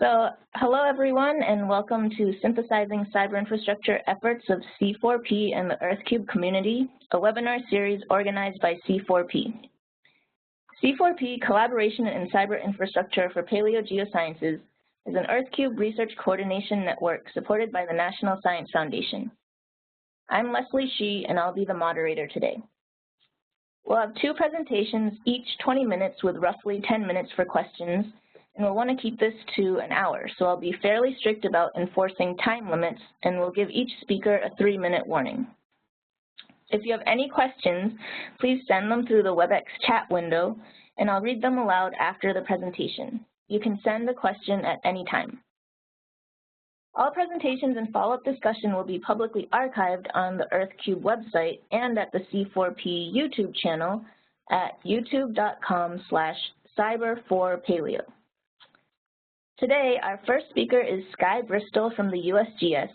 Hello everyone, and welcome to Synthesizing Cyber Infrastructure Efforts of C4P and the EarthCube Community, a webinar series organized by C4P. C4P, Collaboration in Cyber Infrastructure for Paleo Geosciences, is an EarthCube research coordination network supported by the National Science Foundation. I'm Leslie Shee, and I'll be the moderator today. We'll have two presentations, each 20 minutes with roughly 10 minutes for questions, and we'll want to keep this to an hour, so I'll be fairly strict about enforcing time limits, and we'll give each speaker a 3-minute warning. If you have any questions, please send them through the WebEx chat window, and I'll read them aloud after the presentation. You can send a question at any time. All presentations and follow-up discussion will be publicly archived on the EarthCube website and at the C4P YouTube channel at youtube.com/Cyber4Paleo. Today, our first speaker is Skye Bristol from the USGS,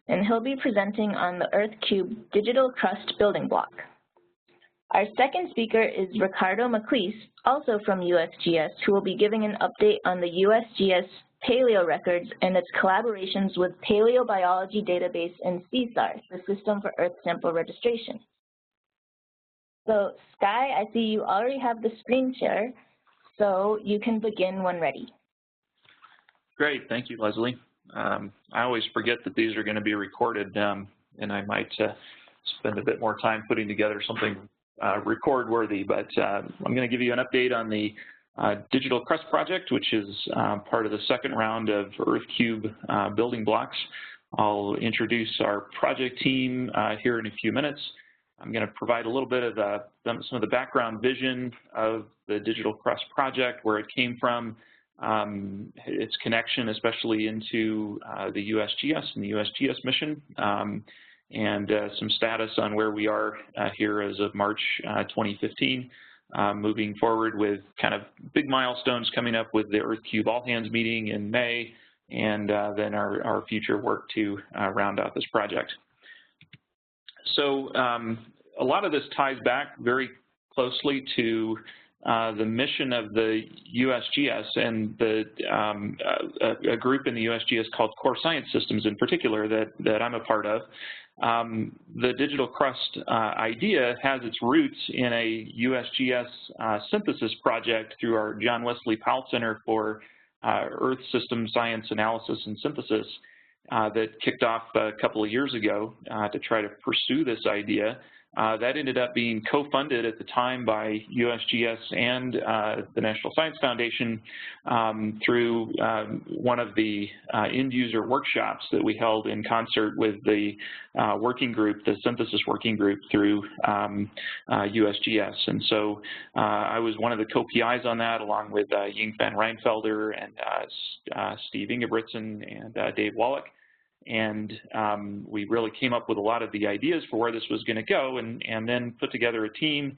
and he'll be presenting on the EarthCube Digital Crust building block. Our second speaker is Ricardo Maclise, also from USGS, who will be giving an update on the USGS Paleo records and its collaborations with Paleobiology Database and CSAR, the System for Earth Sample Registration. So, Skye, I see you already have the screen share, so you can begin when ready. Great, thank you, Leslie. I always forget that these are going to be recorded, and I might spend a bit more time putting together something record-worthy, but I'm going to give you an update on the Digital Crust project, which is part of the second round of EarthCube building blocks. I'll introduce our project team here in a few minutes. I'm going to provide a little bit of some of the background vision of the Digital Crust project, where it came from, its connection especially into the USGS and the USGS mission, and some status on where we are here as of March 2015, moving forward with kind of big milestones coming up with the EarthCube all-hands meeting in May, and then our future work to round out this project. So a lot of this ties back very closely to the mission of the USGS and a group in the USGS called Core Science Systems in particular that I'm a part of. The Digital Crust idea has its roots in a USGS synthesis project through our John Wesley Powell Center for Earth System Science Analysis and Synthesis that kicked off a couple of years ago to try to pursue this idea. That ended up being co-funded at the time by USGS and the National Science Foundation through one of the end-user workshops that we held in concert with the working group, the synthesis working group through USGS. And so I was one of the co-PIs on that, along with Ying Van Reinfelder and Steve Ingebrigtsen and Dave Wallach. And we really came up with a lot of the ideas for where this was going to go, and then put together a team,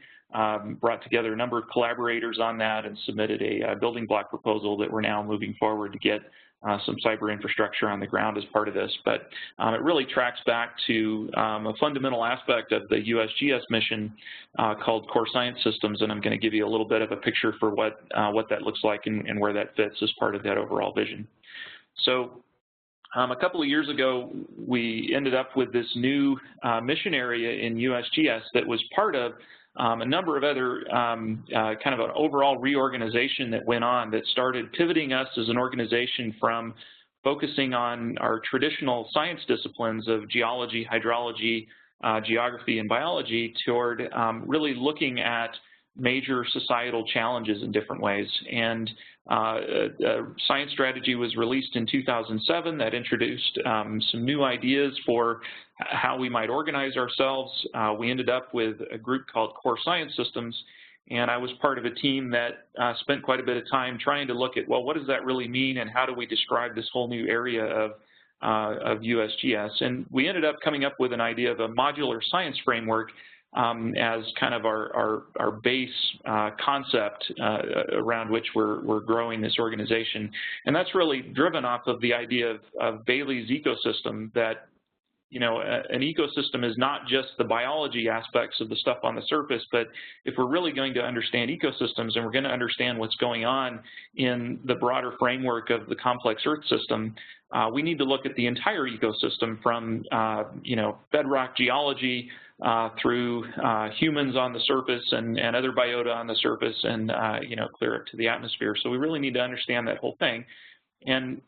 brought together a number of collaborators on that, and submitted a building block proposal that we're now moving forward to get some cyber infrastructure on the ground as part of this. But it really tracks back to a fundamental aspect of the USGS mission called Core Science Systems, and I'm going to give you a little bit of a picture for what that looks like and where that fits as part of that overall vision. So a couple of years ago, we ended up with this new mission area in USGS that was part of a number of other kind of an overall reorganization that went on that started pivoting us as an organization from focusing on our traditional science disciplines of geology, hydrology, geography, and biology toward really looking at major societal challenges in different ways. And a science strategy was released in 2007 that introduced some new ideas for how we might organize ourselves. We ended up with a group called Core Science Systems, and I was part of a team that spent quite a bit of time trying to look at, well, what does that really mean, and how do we describe this whole new area of USGS? And we ended up coming up with an idea of a modular science framework as kind of our base concept around which we're growing this organization. And that's really driven off of the idea of Bailey's ecosystem that an ecosystem is not just the biology aspects of the stuff on the surface, but if we're really going to understand ecosystems and we're going to understand what's going on in the broader framework of the complex Earth system, we need to look at the entire ecosystem from, bedrock geology through humans on the surface and other biota on the surface and, clear up to the atmosphere. So we really need to understand that whole thing. And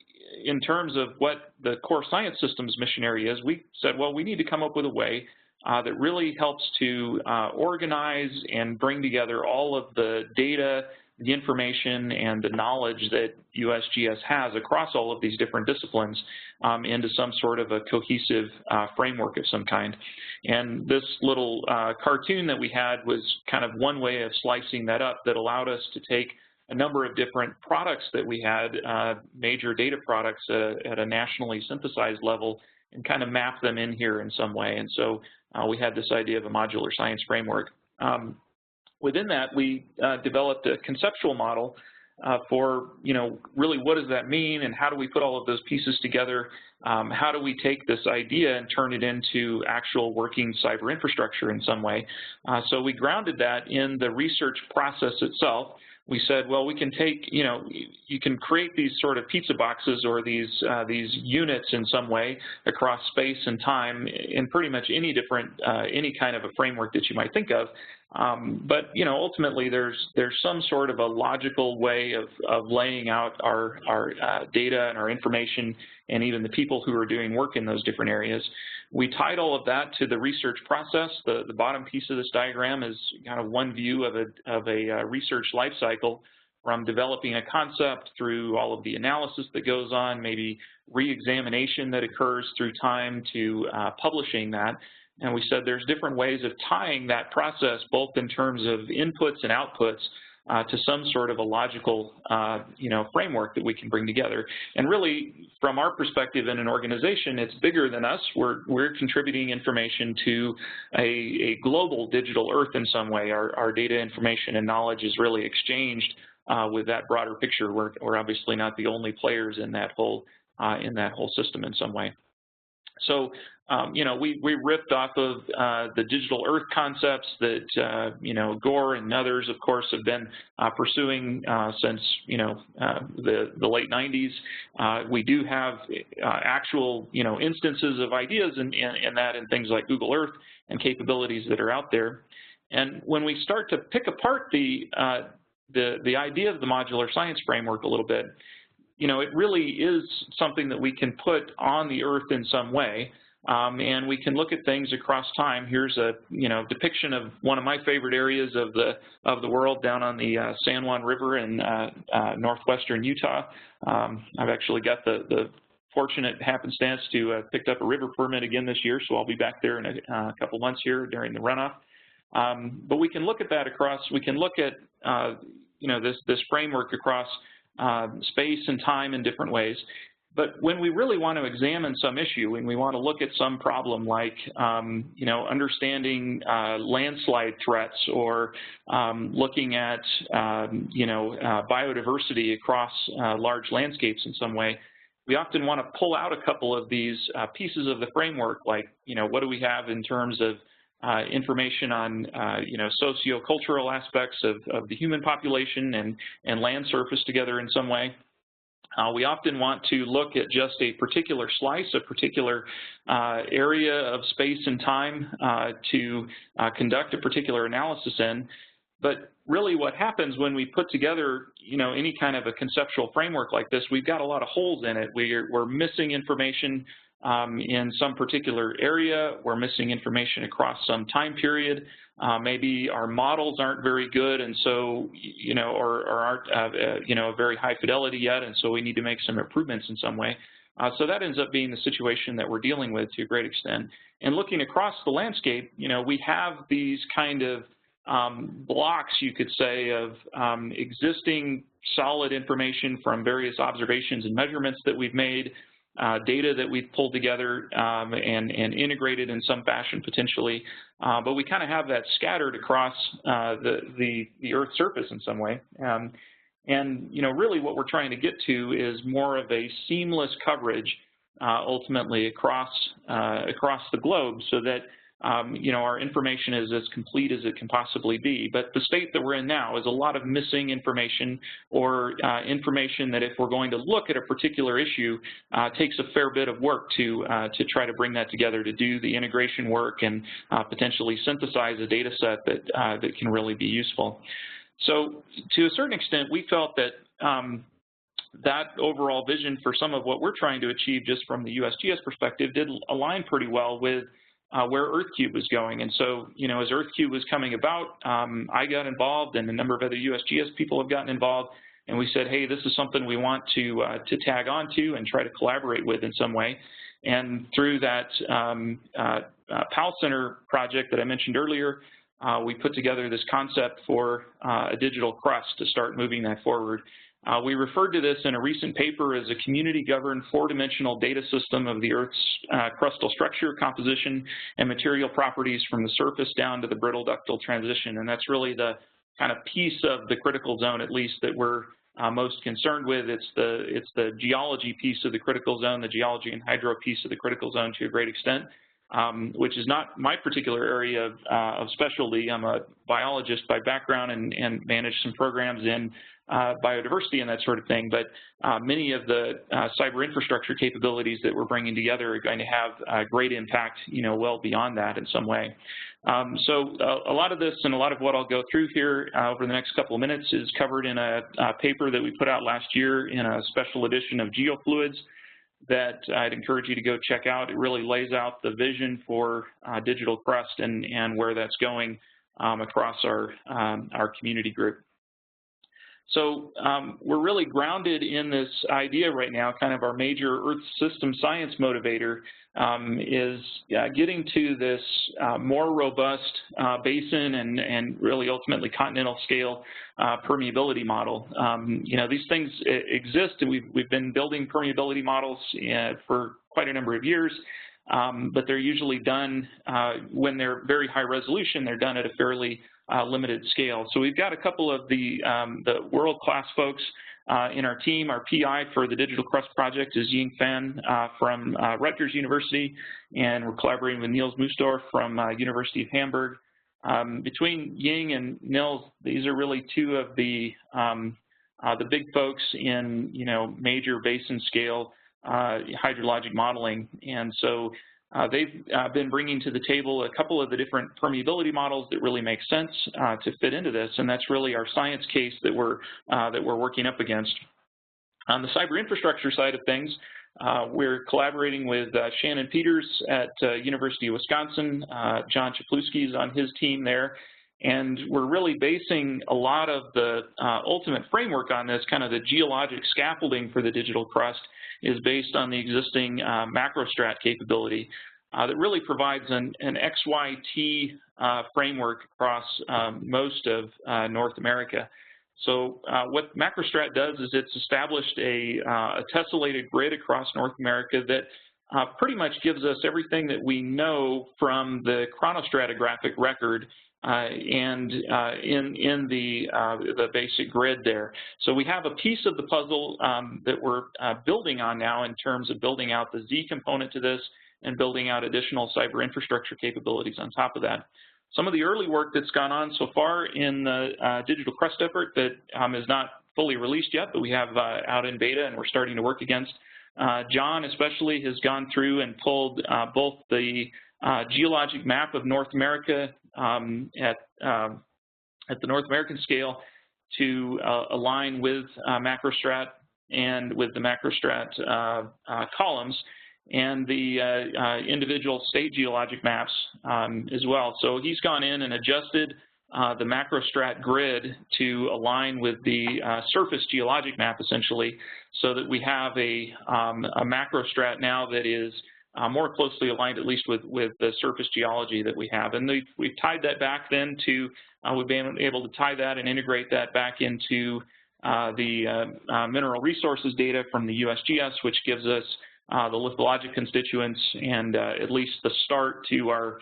in terms of what the core science systems mission area is, we said, well, we need to come up with a way that really helps to organize and bring together all of the data, the information, and the knowledge that USGS has across all of these different disciplines into some sort of a cohesive framework of some kind. And this little cartoon that we had was kind of one way of slicing that up that allowed us to take a number of different products that we had, major data products at a nationally synthesized level, and kind of map them in here in some way. And so we had this idea of a modular science framework. Within that, we developed a conceptual model for, really what does that mean and how do we put all of those pieces together? How do we take this idea and turn it into actual working cyber infrastructure in some way? So we grounded that in the research process itself. We said, well, we can take, you can create these sort of pizza boxes or these units in some way across space and time in pretty much any different, any kind of a framework that you might think of. But, ultimately there's some sort of a logical way of laying out our data and our information and even the people who are doing work in those different areas. We tied all of that to the research process. The bottom piece of this diagram is kind of one view of a research life cycle, from developing a concept through all of the analysis that goes on, maybe re-examination that occurs through time, to publishing that. And we said there's different ways of tying that process, both in terms of inputs and outputs, to some sort of a logical, framework that we can bring together. And really, from our perspective in an organization, it's bigger than us. We're contributing information to a global digital Earth in some way. Our data, information, and knowledge is really exchanged with that broader picture. We're obviously not the only players in that whole system in some way. So, we ripped off of the digital Earth concepts that, Gore and others, of course, have been pursuing since, the late 90s. We do have actual, instances of ideas in that and things like Google Earth and capabilities that are out there. And when we start to pick apart the idea of the modular science framework a little bit, it really is something that we can put on the Earth in some way, and we can look at things across time. Here's a depiction of one of my favorite areas of the world down on the San Juan River in northwestern Utah. I've actually got the fortunate happenstance to have picked up a river permit again this year, so I'll be back there in a couple months here during the runoff. But we can look at that across. We can look at this framework across space and time in different ways. But when we really want to examine some issue and we want to look at some problem like, understanding landslide threats or looking at, biodiversity across large landscapes in some way, we often want to pull out a couple of these pieces of the framework, like, what do we have in terms of information on, socio-cultural aspects of the human population and land surface together in some way. We often want to look at just a particular slice, a particular area of space and time to conduct a particular analysis in. But really what happens when we put together, any kind of a conceptual framework like this, we've got a lot of holes in it. We're missing information in some particular area. We're missing information across some time period. Maybe our models aren't very good, and so, or aren't, a very high fidelity yet, and so we need to make some improvements in some way. So that ends up being the situation that we're dealing with to a great extent. And looking across the landscape, we have these kind of blocks, you could say, of existing solid information from various observations and measurements that we've made, data that we've pulled together and integrated in some fashion potentially, but we kind of have that scattered across the Earth's surface in some way. And really what we're trying to get to is more of a seamless coverage ultimately across the globe, so that our information is as complete as it can possibly be. But the state that we're in now is a lot of missing information, or information that, if we're going to look at a particular issue, takes a fair bit of work to try to bring that together, to do the integration work and potentially synthesize a data set that can really be useful. So to a certain extent, we felt that that overall vision for some of what we're trying to achieve just from the USGS perspective did align pretty well with where EarthCube was going. And so, as EarthCube was coming about, I got involved, and a number of other USGS people have gotten involved, and we said, hey, this is something we want to tag on to and try to collaborate with in some way. And through that PAL Center project that I mentioned earlier, we put together this concept for a digital crust to start moving that forward. We referred to this in a recent paper as a community-governed four-dimensional data system of the Earth's crustal structure, composition, and material properties from the surface down to the brittle ductile transition. And that's really the kind of piece of the critical zone, at least, that we're most concerned with. It's the geology piece of the critical zone, the geology and hydro piece of the critical zone to a great extent, which is not my particular area of specialty. I'm a biologist by background and manage some programs in biodiversity and that sort of thing, but many of the cyber infrastructure capabilities that we're bringing together are going to have great impact, well beyond that in some way. So a lot of this and a lot of what I'll go through here over the next couple of minutes is covered in a paper that we put out last year in a special edition of Geofluids that I'd encourage you to go check out. It really lays out the vision for digital crust and where that's going across our community group. So we're really grounded in this idea right now. Kind of our major Earth system science motivator is getting to this more robust basin and really ultimately continental scale permeability model. These things exist, and we've been building permeability models for quite a number of years. But they're usually done, when they're very high resolution, they're done at a fairly limited scale. So we've got a couple of the world-class folks in our team. Our PI for the Digital Crust project is Ying Fan from Rutgers University, and we're collaborating with Niels Moosdorf from University of Hamburg. Between Ying and Niels, these are really two of the big folks in major basin scale hydrologic modeling, and so they've been bringing to the table a couple of the different permeability models that really make sense to fit into this, and that's really our science case that we're working up against. On the cyber infrastructure side of things, we're collaborating with Shannon Peters at University of Wisconsin. John Czapluski is on his team there. And we're really basing a lot of the ultimate framework on this. Kind of the geologic scaffolding for the digital crust is based on the existing MacroStrat capability that really provides an XYT framework across most of North America. So what MacroStrat does is it's established a tessellated grid across North America that pretty much gives us everything that we know from the chronostratigraphic record and in the basic grid there. So we have a piece of the puzzle that we're building on now in terms of building out the Z component to this and building out additional cyber infrastructure capabilities on top of that. Some of the early work that's gone on so far in the digital crust effort that is not fully released yet, but we have out in beta and we're starting to work against. John especially has gone through and pulled both the geologic map of North America at the North American scale to align with MacroStrat and with the MacroStrat columns and the individual state geologic maps as well. So he's gone in and adjusted the MacroStrat grid to align with the surface geologic map essentially, so that we have a MacroStrat now that is more closely aligned, at least with the surface geology that we have. And we've tied that back then to, we've been able to tie that and integrate that back into the mineral resources data from the USGS, which gives us the lithologic constituents and at least the start to our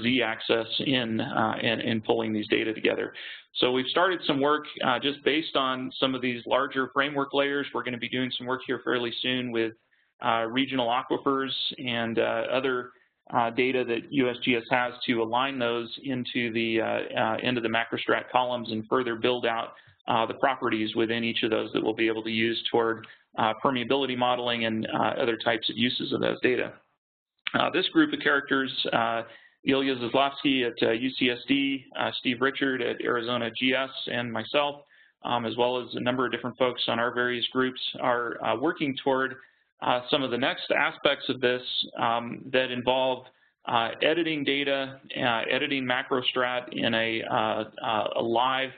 Z-axis in pulling these data together. So we've started some work just based on some of these larger framework layers. We're going to be doing some work here fairly soon with regional aquifers and other data that USGS has to align those into the MacroStrat columns and further build out the properties within each of those that we'll be able to use toward permeability modeling and other types of uses of those data. This group of characters, Ilya Zaslavsky at UCSD, Steve Richard at Arizona GS, and myself, as well as a number of different folks on our various groups, are working toward some of the next aspects of this that involve editing data, editing MacroStrat in a live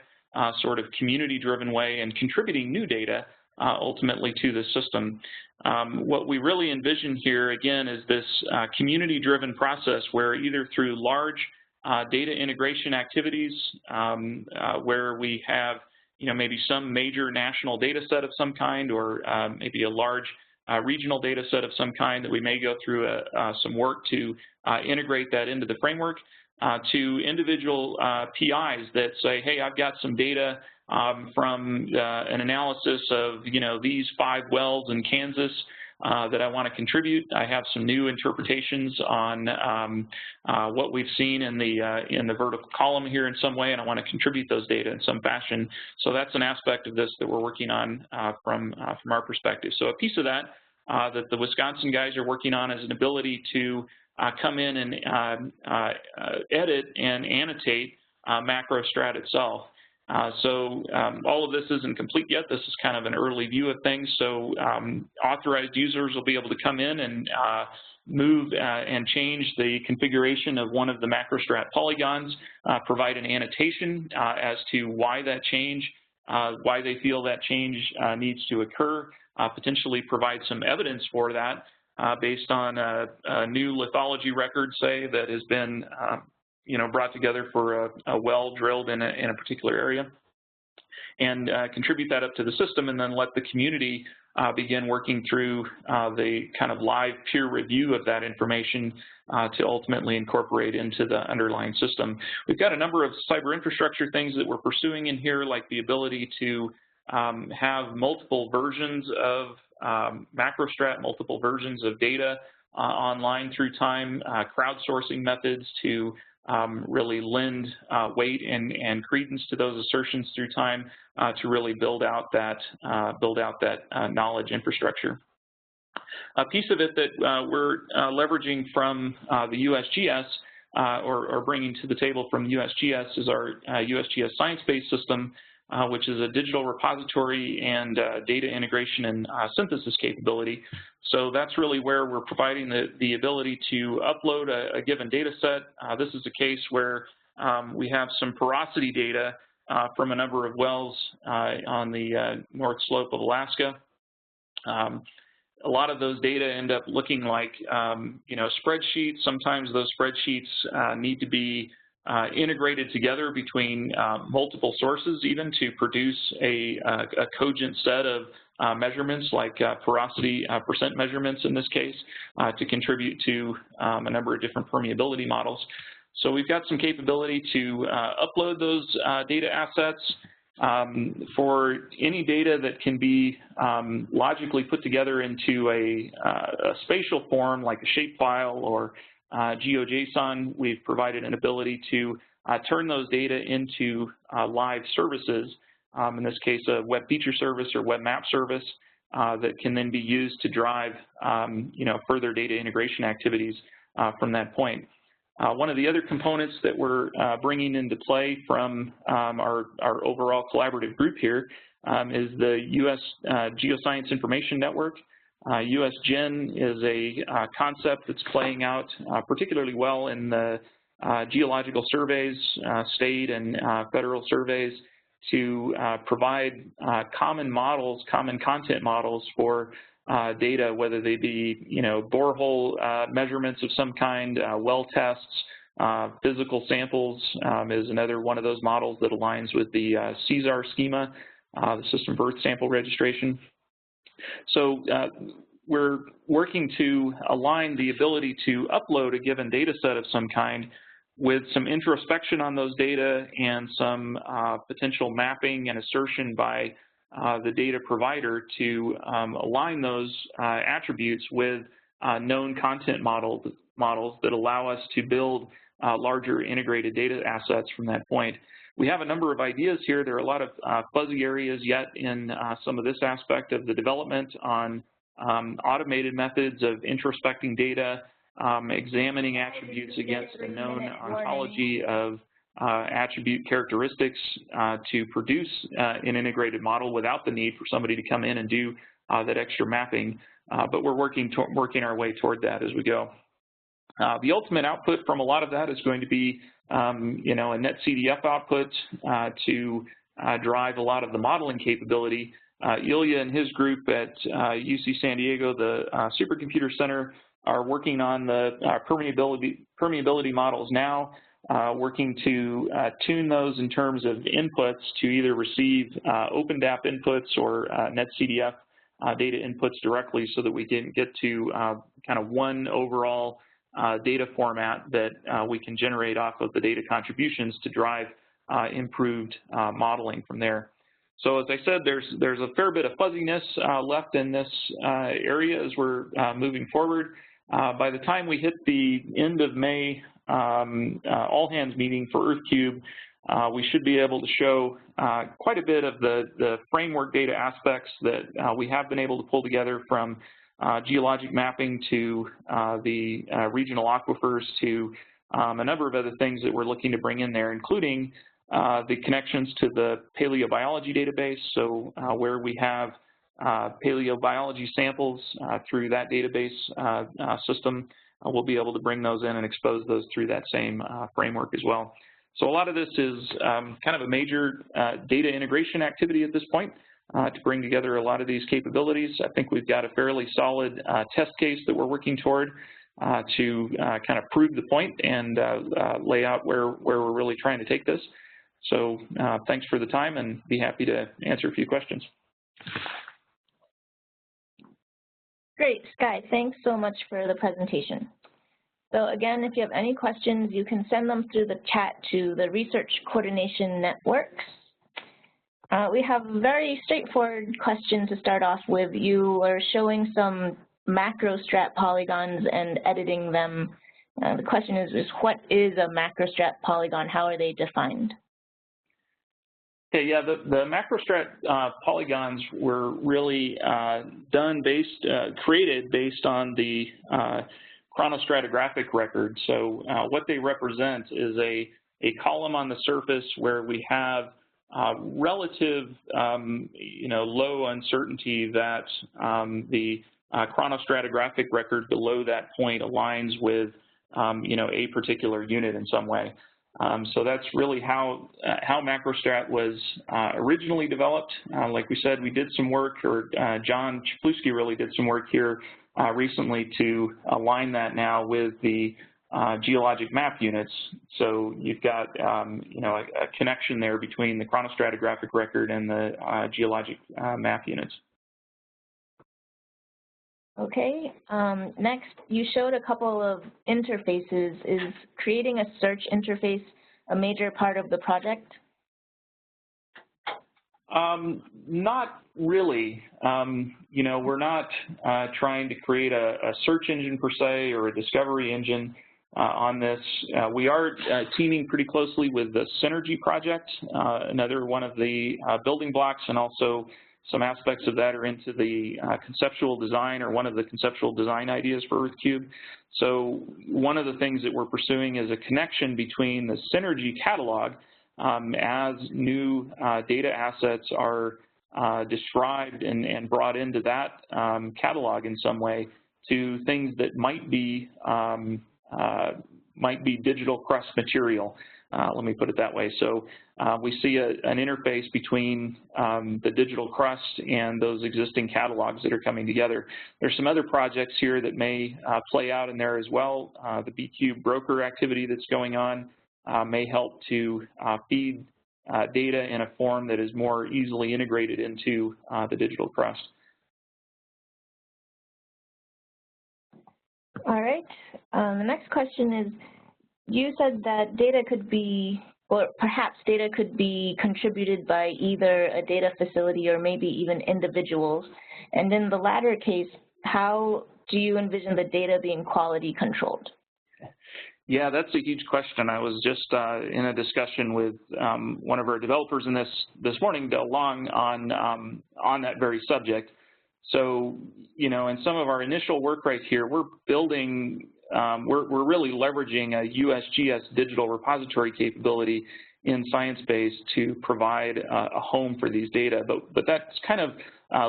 sort of community-driven way and contributing new data ultimately to the system. What we really envision here, again, is this community-driven process where either through large data integration activities where we have maybe some major national data set of some kind, or maybe a large regional data set of some kind that we may go through some work to integrate that into the framework, to individual PIs that say, hey, I've got some data from an analysis of these 5 wells in Kansas that I want to contribute. I have some new interpretations on what we've seen in the vertical column here in some way, and I want to contribute those data in some fashion. So that's an aspect of this that we're working on from our perspective. So a piece of that that the Wisconsin guys are working on is an ability to come in and edit and annotate MacroStrat itself. So all of this isn't complete yet. This is kind of an early view of things. So authorized users will be able to come in and move and change the configuration of one of the MacroStrat polygons, provide an annotation as to why that change, why they feel that change needs to occur, potentially provide some evidence for that based on a new lithology record, say, that has been brought together for a well drilled in a particular area, and contribute that up to the system, and then let the community begin working through the kind of live peer review of that information to ultimately incorporate into the underlying system. We've got a number of cyber infrastructure things that we're pursuing in here, like the ability to have multiple versions of MacroStrat, multiple versions of data online through time, crowdsourcing methods to really lend weight and credence to those assertions through time to really build out that knowledge infrastructure. A piece of it that we're leveraging from the USGS or bringing to the table from USGS is our USGS ScienceBase system, which is a digital repository and data integration and synthesis capability. So that's really where we're providing the ability to upload a given data set. This is a case where we have some porosity data from a number of wells on the north slope of Alaska. A lot of those data end up looking like spreadsheets. Sometimes those spreadsheets need to be integrated together between multiple sources even to produce a cogent set of measurements like porosity percent measurements in this case to contribute to a number of different permeability models. So we've got some capability to upload those data assets. For any data that can be logically put together into a spatial form like a shapefile or GeoJSON, we've provided an ability to turn those data into live services, in this case a web feature service or web map service that can then be used to drive further data integration activities from that point. One of the other components that we're bringing into play from our overall collaborative group here is the US Geoscience Information Network. USGen is a concept that's playing out particularly well in the geological surveys, state and federal surveys, to provide common models, common content models for data, whether they be borehole measurements of some kind, well tests, physical samples is another one of those models that aligns with the CSAR schema, the System for Earth Sample Registration. So we're working to align the ability to upload a given data set of some kind with some introspection on those data and some potential mapping and assertion by the data provider to align those attributes with known content models that allow us to build larger integrated data assets from that point. We have a number of ideas here. There are a lot of fuzzy areas yet in some of this aspect of the development on automated methods of introspecting data, examining attributes against a known ontology of attribute characteristics to produce an integrated model without the need for somebody to come in and do that extra mapping. But we're working our way toward that as we go. The ultimate output from a lot of that is going to be, you know, a net CDF output to drive a lot of the modeling capability. Ilya and his group at UC San Diego, the Supercomputer Center, are working on the permeability models now, working to tune those in terms of inputs to either receive OpenDAP inputs or NetCDF data inputs directly, so that we can get to kind of one overall data format that we can generate off of the data contributions to drive improved modeling from there. So as I said, there's a fair bit of fuzziness left in this area as we're moving forward. By the time we hit the end of May all-hands meeting for EarthCube, we should be able to show quite a bit of the framework data aspects that we have been able to pull together, from geologic mapping to the regional aquifers to a number of other things that we're looking to bring in there, including the connections to the paleobiology database. So where we have paleobiology samples through that database system, we'll be able to bring those in and expose those through that same framework as well. So a lot of this is kind of a major data integration activity at this point to bring together a lot of these capabilities. I think we've got a fairly solid test case that we're working toward to kind of prove the point and lay out where we're really trying to take this. So thanks for the time, and be happy to answer a few questions. Great, Sky, thanks so much for the presentation. So again, if you have any questions, you can send them through the chat to the Research Coordination Networks. We have very straightforward questions to start off with. You are showing some MacroStrat polygons and editing them. The question is what is a MacroStrat polygon? How are they defined? Okay, yeah, the MacroStrat polygons were really created based on the chronostratigraphic record. So what they represent is a column on the surface where we have relative, low uncertainty that the chronostratigraphic record below that point aligns with, a particular unit in some way. So that's really how MacroStrat was originally developed. Like we said, we did some work, or John Czapluski really did some work here recently to align that now with the geologic map units. So you've got, a connection there between the chronostratigraphic record and the geologic map units. Okay, next, you showed a couple of interfaces. Is creating a search interface a major part of the project? Not really. We're not trying to create a search engine per se, or a discovery engine on this. We are teaming pretty closely with the Synergy project, another one of the building blocks, and also some aspects of that are into the conceptual design, or one of the conceptual design ideas for EarthCube. So one of the things that we're pursuing is a connection between the Synergy catalog as new data assets are described and brought into that catalog in some way, to things that might be digital crust material. Let me put it that way. So we see an interface between the digital crust and those existing catalogs that are coming together. There's some other projects here that may play out in there as well. The BCube broker activity that's going on may help to feed data in a form that is more easily integrated into the digital crust. All right. The next question is, you said that data could be or perhaps data could be contributed by either a data facility or maybe even individuals. And in the latter case, how do you envision the data being quality controlled? Yeah, that's a huge question. I was just in a discussion with one of our developers in this morning, Del Long, on that very subject. So, you know, in some of our initial work right here, we're building, we're really leveraging a USGS digital repository capability in ScienceBase to provide a home for these data. But that's kind of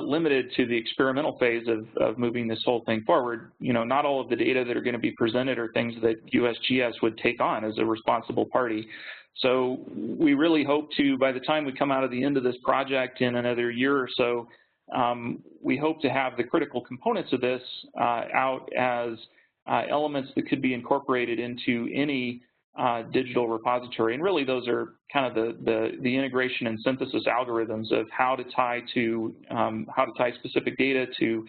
limited to the experimental phase of moving this whole thing forward. You know, not all of the data that are going to be presented are things that USGS would take on as a responsible party. So we really hope to, by the time we come out of the end of this project in another year or so, we hope to have the critical components of this out as elements that could be incorporated into any digital repository. And really those are kind of the integration and synthesis algorithms of how to tie specific data to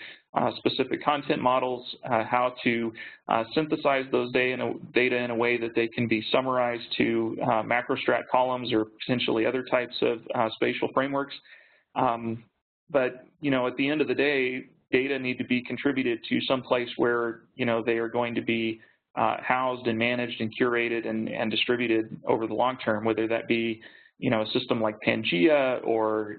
specific content models, how to synthesize those data in a way that they can be summarized to MacroStrat columns or potentially other types of spatial frameworks. But, you know, at the end of the day, data need to be contributed to some place where, you know, they are going to be housed and managed and curated and distributed over the long term, whether that be, you know, a system like Pangea or,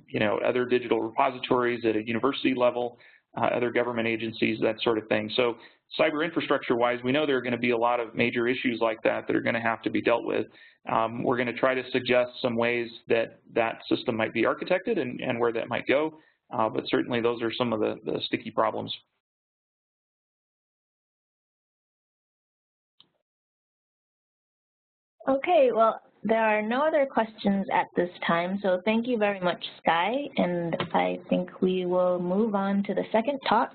you know, other digital repositories at a university level, other government agencies, that sort of thing. So cyber infrastructure-wise, we know there are going to be a lot of major issues like that are going to have to be dealt with. We're going to try to suggest some ways that that system might be architected and where that might go, but certainly those are some of the sticky problems. Okay, well, there are no other questions at this time, so thank you very much, Sky, and I think we will move on to the second talk.